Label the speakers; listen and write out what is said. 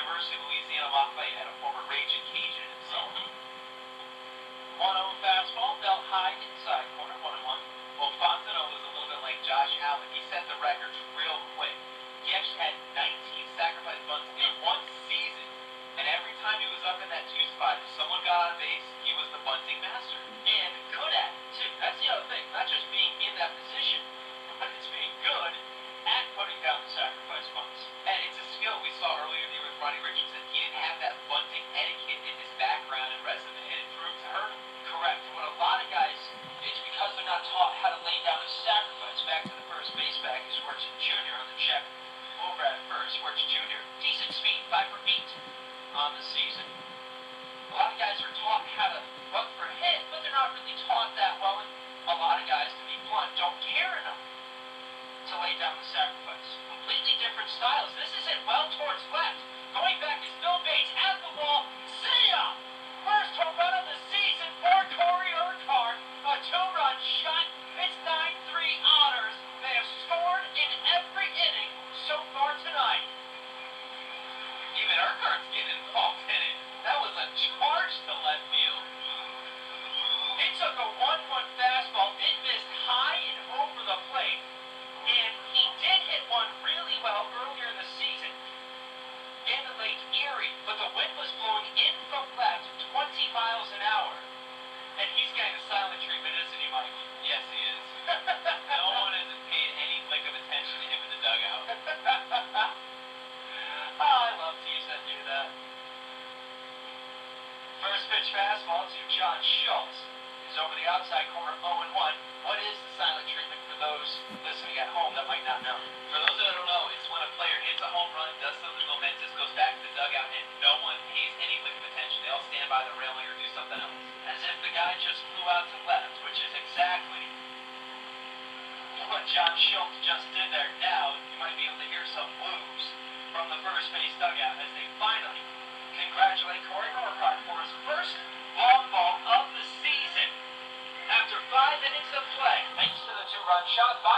Speaker 1: University of Louisiana Lafayette, a former Raging Cajun himself. 1-0 fastball, dealt high inside corner, 1-1. Well, Fontenot was a little bit like Josh Allen. He set the records real quick. He actually had 19 sacrifice bunts in one season. And every time he was up in that 2 spot, if someone got on base, he was the bunting master. And good at it, too. That's the other thing. Not just being in that position, but it's being good at putting down the sacrifice bunts. And it's a skill we saw earlier in the year with Ronnie Richardson. He didn't have that bunting etiquette in his background and resume, and it proved to hurt him. Correct. And what a lot of guys, it's because they're not taught how to lay down a sacrifice. Back to the first base back, who works junior on the check. Over at first, works junior. Decent speed, 5 for 8 on the season. A lot of guys are taught how to bunt for a hit, but they're not really taught that well. And a lot of guys, to be blunt, don't care enough to lay down the sacrifice. Completely different styles. This is it well towards left. Going back is Bill Bates at the wall. See ya! First home run of the season for Cory Urquhart. A 2-run shot. It's 9-3 Otters. They have scored in every inning so far tonight. Even Urquhart's getting involved in it. That was a charge to left field. It took a 1-1 fastball. It missed high and over the plate. And he did hit one really well earlier in the season in Lake Erie, but the wind was blowing in from left 20 miles an hour. And he's getting a silent treatment, isn't he, Mike? Yes, he is. No one hasn't paid any lick of attention to him in the dugout. Oh, I love teams that do that. First pitch fastball to John Schultz is over the outside corner, 0-1. What is the silent treatment for those listening at home that might not know? For those that don't know, it's when a player hits a home run, does something momentous, goes back to the dugout, and no one pays any lick of attention. They all stand by the railing or do something else. As if the guy just flew out to left, which is exactly what John Schultz just did there. Now, you might be able to hear some blues from the first base dugout as they finally congratulate Cory Urquhart for his first long ball of the season after 5 innings of play. Thanks to the 2-run shot by